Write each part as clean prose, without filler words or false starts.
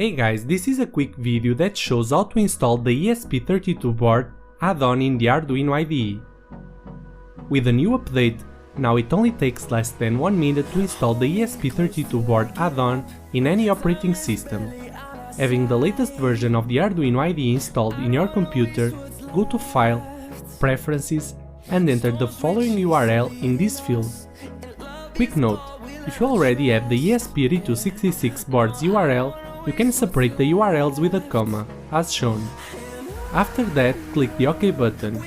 Hey guys, this is a quick video that shows how to install the ESP32 board add-on in the Arduino IDE. With a new update, now it only takes less than 1 minute to install the ESP32 board add-on in any operating system. Having the latest version of the Arduino IDE installed in your computer, go to File, Preferences and enter the following URL in this field. Quick note, if you already have the ESP8266 board's URL, you can separate the URLs with a comma, as shown. After that, click the OK button.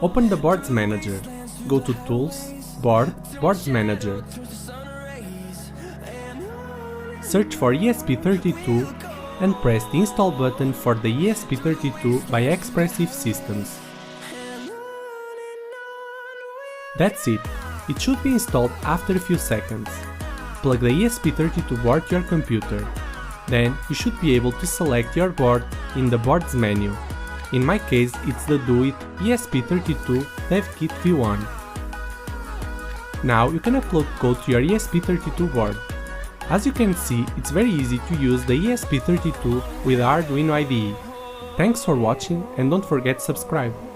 Open the Boards Manager. Go to Tools, Board, Boards Manager. Search for ESP32 and press the Install button for the ESP32 by Expressive Systems. That's it. It should be installed after a few seconds. Plug the ESP32 board to your computer. Then you should be able to select your board in the Boards menu. In my case, it's the Do It ESP32 Dev Kit V1. Now you can upload code to your ESP32 board. As you can see, it's very easy to use the ESP32 with Arduino IDE. Thanks for watching and don't forget to subscribe.